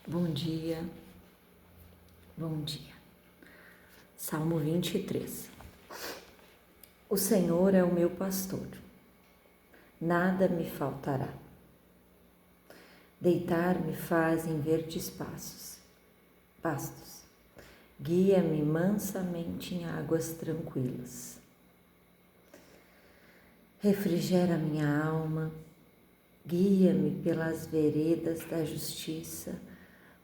Bom dia, bom dia. Salmo 23. O Senhor é o meu pastor, nada me faltará. Deitar-me faz em verdes pastos. Guia-me mansamente em águas tranquilas. Refrigera minha alma, guia-me pelas veredas da justiça,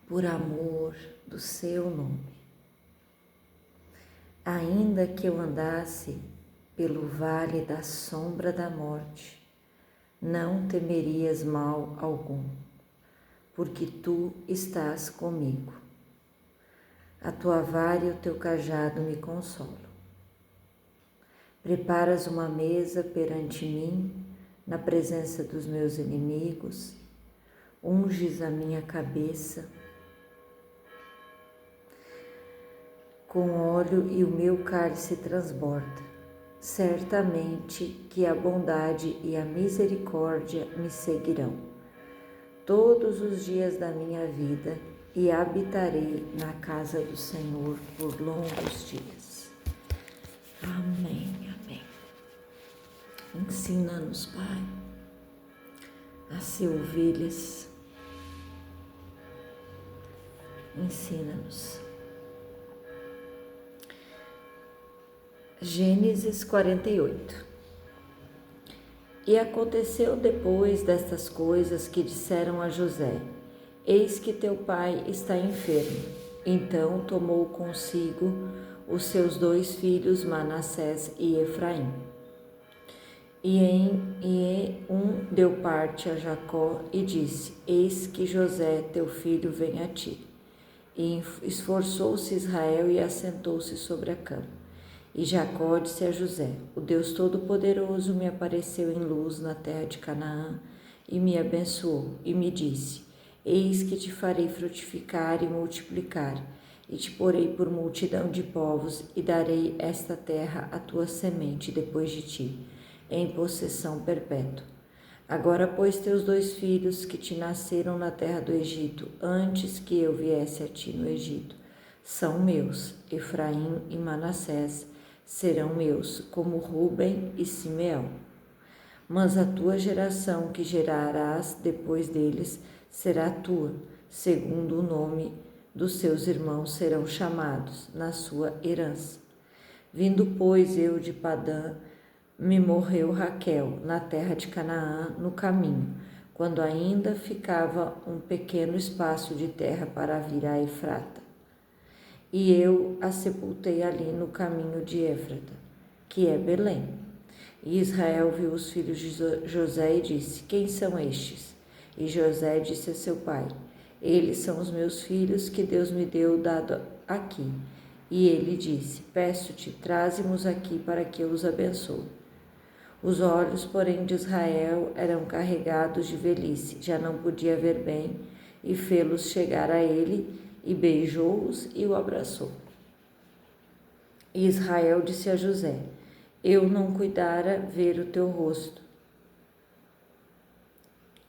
por amor do seu nome. Ainda que eu andasse pelo vale da sombra da morte, não temerias mal algum, porque tu estás comigo. A tua vara e o teu cajado me consolam. Preparas uma mesa perante mim, na presença dos meus inimigos, unges a minha cabeça com óleo e o meu cálice transborda. Certamente que a bondade e a misericórdia me seguirão todos os dias da minha vida e habitarei na casa do Senhor por longos dias. Amém, amém. Ensina-nos, Pai, a ser ovelhas. Ensina-nos. Gênesis 48. E aconteceu depois destas coisas que disseram a José: Eis que teu pai está enfermo. Então tomou consigo os seus 2 filhos, Manassés e Efraim. E um deu parte a Jacó e disse: Eis que José, teu filho, vem a ti. E esforçou-se Israel e assentou-se sobre a cama. E Jacó disse a José: O Deus Todo-Poderoso me apareceu em luz na terra de Canaã e me abençoou e me disse: Eis que te farei frutificar e multiplicar, e te porei por multidão de povos, e darei esta terra à tua semente depois de ti, em possessão perpétua. Agora, pois, teus 2 filhos que te nasceram na terra do Egito, antes que eu viesse a ti no Egito, são meus. Efraim e Manassés serão meus, como Ruben e Simeão. Mas a tua geração que gerarás depois deles será tua, segundo o nome dos seus irmãos serão chamados na sua herança. Vindo, pois, eu de Padã, me morreu Raquel na terra de Canaã no caminho, quando ainda ficava um pequeno espaço de terra para vir a Efrata. E eu a sepultei ali no caminho de Éfrata, que é Belém. E Israel viu os filhos de José e disse: Quem são estes? E José disse a seu pai: Eles são os meus filhos que Deus me deu dado aqui. E ele disse: Peço-te, traze-mos aqui para que eu os abençoe. Os olhos, porém, de Israel eram carregados de velhice, já não podia ver bem, e fê-los chegar a ele, e beijou-os e o abraçou. E Israel disse a José: Eu não cuidara ver o teu rosto,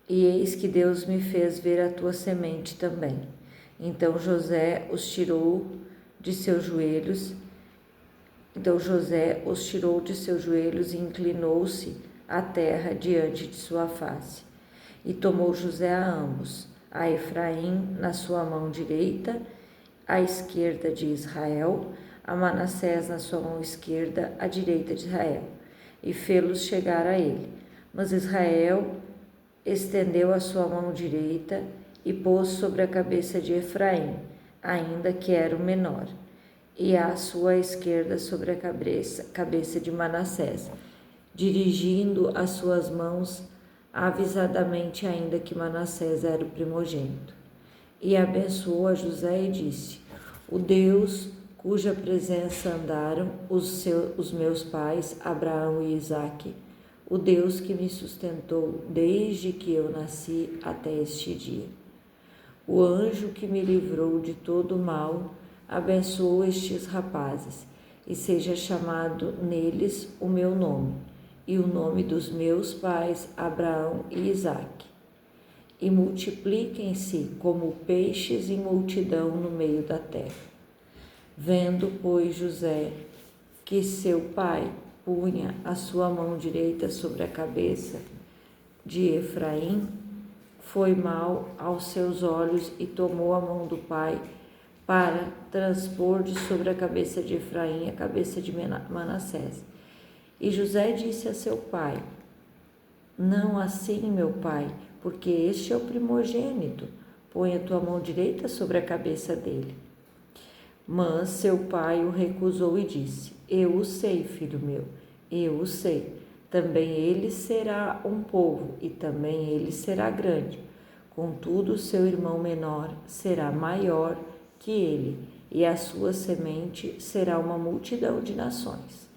e eis que Deus me fez ver a tua semente também. Então José os tirou de seus joelhos. E inclinou-se à terra diante de sua face. E tomou José a ambos, a Efraim na sua mão direita, à esquerda de Israel, a Manassés na sua mão esquerda, à direita de Israel, e fê-los chegar a ele. Mas Israel estendeu a sua mão direita e pôs sobre a cabeça de Efraim, ainda que era o menor, e à sua esquerda sobre a cabeça de Manassés, dirigindo as suas mãos avisadamente, ainda que Manassés era o primogênito. E abençoou a José e disse: O Deus cuja presença andaram os meus pais, Abraão e Isaque, o Deus que me sustentou desde que eu nasci até este dia. O anjo que me livrou de todo o mal, abençoou estes rapazes, e seja chamado neles o meu nome, e o nome dos meus pais, Abraão e Isaque. e multipliquem-se como peixes em multidão no meio da terra. Vendo, pois, José que seu pai punha a sua mão direita sobre a cabeça de Efraim, foi mal aos seus olhos e tomou a mão do pai para transpor de sobre a cabeça de Efraim a cabeça de Manassés. E José disse a seu pai: não assim, meu pai, porque este é o primogênito. Põe a tua mão direita sobre a cabeça dele. Mas seu pai o recusou e disse: eu o sei, filho meu, eu o sei. Também ele será um povo e também ele será grande. Contudo, seu irmão menor será maior que ele, e a sua semente será uma multidão de nações.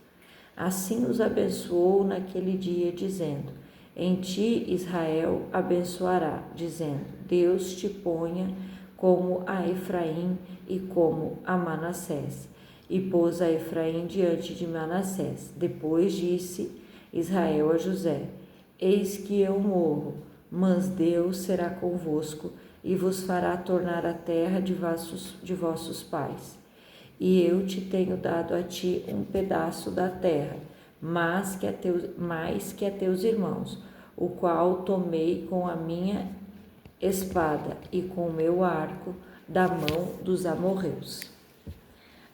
Assim os abençoou naquele dia, dizendo: em ti Israel abençoará, dizendo: Deus te ponha como a Efraim e como a Manassés. E pôs a Efraim diante de Manassés. Depois disse Israel a José: eis que eu morro, mas Deus será convosco e vos fará tornar a terra de vossos pais. E eu te tenho dado a ti um pedaço da terra, mais que a teus irmãos, o qual tomei com a minha espada e com o meu arco da mão dos amorreus.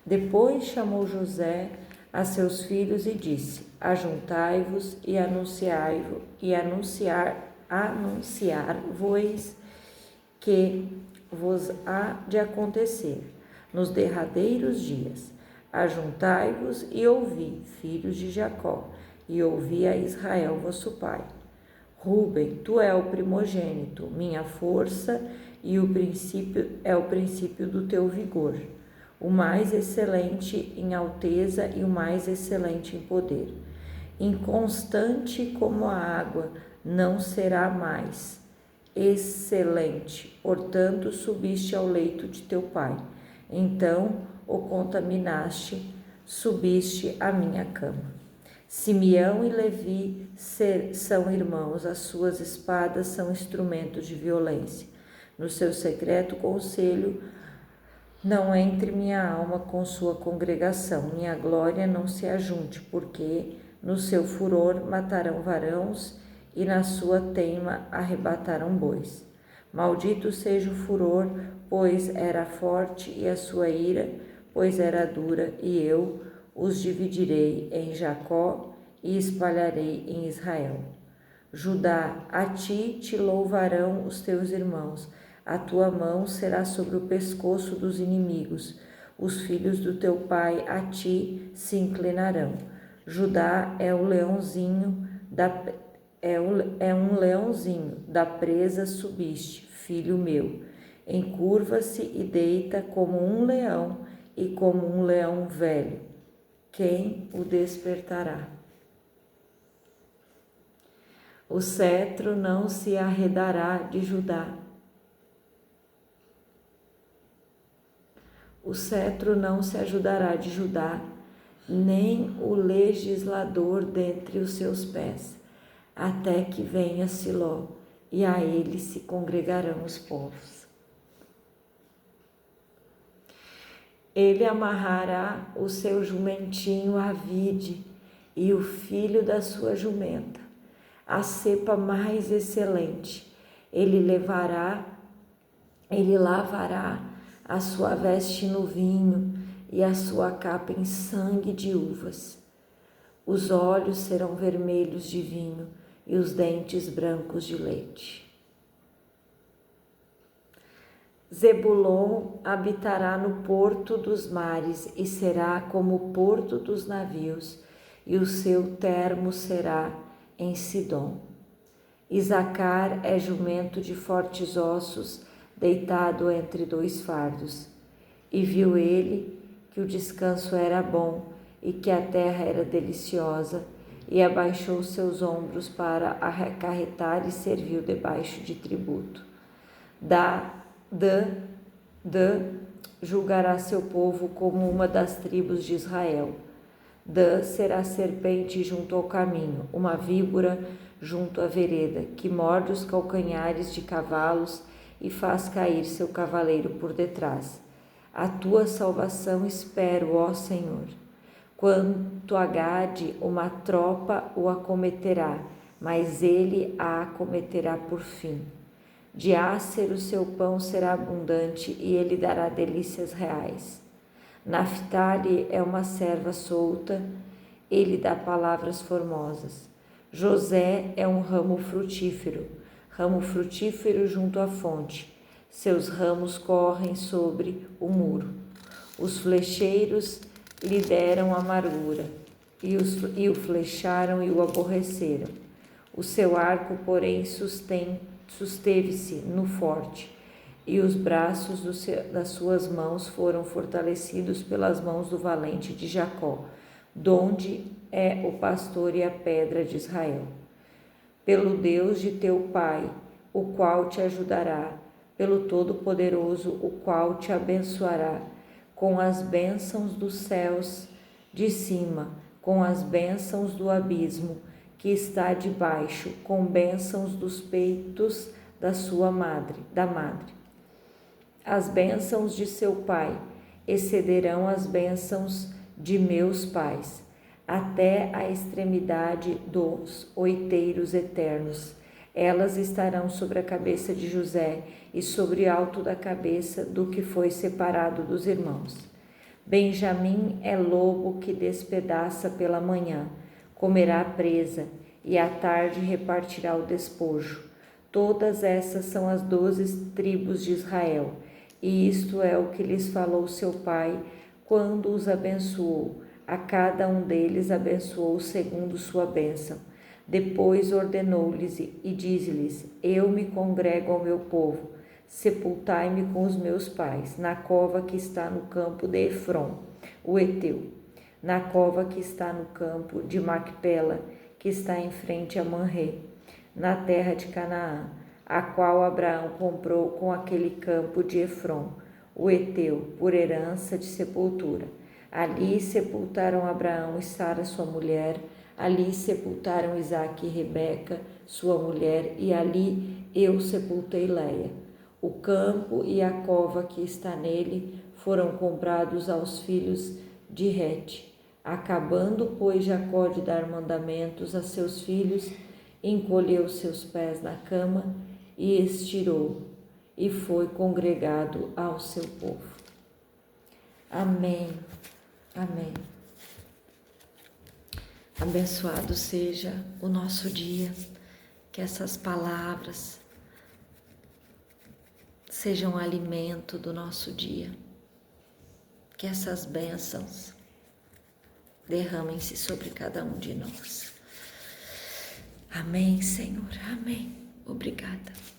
Depois chamou José a seus filhos e disse: ajuntai-vos e anunciar-vos que vos há de acontecer nos derradeiros dias. Ajuntai-vos e ouvi, filhos de Jacó, e ouvi a Israel vosso pai. Rúben, tu é o primogênito, minha força, e o princípio do teu vigor, o mais excelente em alteza e o mais excelente em poder. Inconstante como a água, não será mais. Excelente, portanto, subiste ao leito de teu pai. Então o contaminaste, subiste à minha cama. Simeão e Levi são irmãos, as suas espadas são instrumentos de violência. No seu secreto conselho, não entre minha alma com sua congregação, minha glória não se ajunte, porque no seu furor matarão varões e na sua teima arrebatarão bois. Maldito seja o furor, pois era forte, e a sua ira, pois era dura, e eu os dividirei em Jacó e espalharei em Israel. Judá, a ti te louvarão os teus irmãos, a tua mão será sobre o pescoço dos inimigos, os filhos do teu pai a ti se inclinarão. Judá é um leãozinho da presa subiste, filho meu. Encurva-se e deita como um leão e como um leão velho. Quem o despertará? O cetro não se arredará de Judá. O cetro não se ajudará de Judá, nem o legislador dentre os seus pés, até que venha Siló, e a ele se congregarão os povos. Ele amarrará o seu jumentinho à vide e o filho da sua jumenta, a cepa mais excelente. Ele lavará a sua veste no vinho e a sua capa em sangue de uvas. Os olhos serão vermelhos de vinho e os dentes brancos de leite. Zebulon habitará no porto dos mares e será como o porto dos navios, e o seu termo será em Sidom. Isacar é jumento de fortes ossos, deitado entre dois fardos. E viu ele que o descanso era bom e que a terra era deliciosa, e abaixou seus ombros para acarretar e serviu debaixo de tributo. Dan julgará seu povo como uma das tribos de Israel. Dan será serpente junto ao caminho, uma víbora junto à vereda, que morde os calcanhares de cavalos e faz cair seu cavaleiro por detrás. A tua salvação espero, ó Senhor. Quanto a Gade, uma tropa o acometerá, mas ele a acometerá por fim. De Asser o seu pão será abundante e ele dará delícias reais. Naftali é uma serva solta, ele dá palavras formosas. José é um ramo frutífero junto à fonte. Seus ramos correm sobre o muro. Os flecheiros lhe deram amargura, e o flecharam e o aborreceram. O seu arco, porém, susteve-se no forte, e os braços das suas mãos foram fortalecidos pelas mãos do valente de Jacó, donde é o pastor e a pedra de Israel. Pelo Deus de teu pai, o qual te ajudará, pelo Todo-Poderoso, o qual te abençoará, com as bênçãos dos céus de cima, com as bênçãos do abismo que está debaixo, com bênçãos dos peitos da madre. As bênçãos de seu pai excederão as bênçãos de meus pais, até a extremidade dos oiteiros eternos. Elas estarão sobre a cabeça de José e sobre o alto da cabeça do que foi separado dos irmãos. Benjamim é lobo que despedaça pela manhã, comerá a presa, e à tarde repartirá o despojo. Todas essas são as 12 tribos de Israel, e isto é o que lhes falou seu pai quando os abençoou. A cada um deles abençoou segundo sua bênção. Depois ordenou-lhes e disse-lhes: Eu me congrego ao meu povo, sepultai-me com os meus pais, na cova que está no campo de Efron, o Heteu, na cova que está no campo de Macpela, que está em frente a Manré, na terra de Canaã, a qual Abraão comprou com aquele campo de Efron, o Heteu, por herança de sepultura. Ali sepultaram Abraão e Sara, sua mulher. Ali sepultaram Isaque e Rebeca, sua mulher, e ali eu sepultei Leia. O campo e a cova que está nele foram comprados aos filhos de Rete. Acabando, pois, Jacó de dar mandamentos a seus filhos, encolheu seus pés na cama e estirou, e foi congregado ao seu povo. Amém. Amém. Abençoado seja o nosso dia, que essas palavras sejam um alimento do nosso dia, que essas bênçãos derramem-se sobre cada um de nós. Amém, Senhor, amém. Obrigada.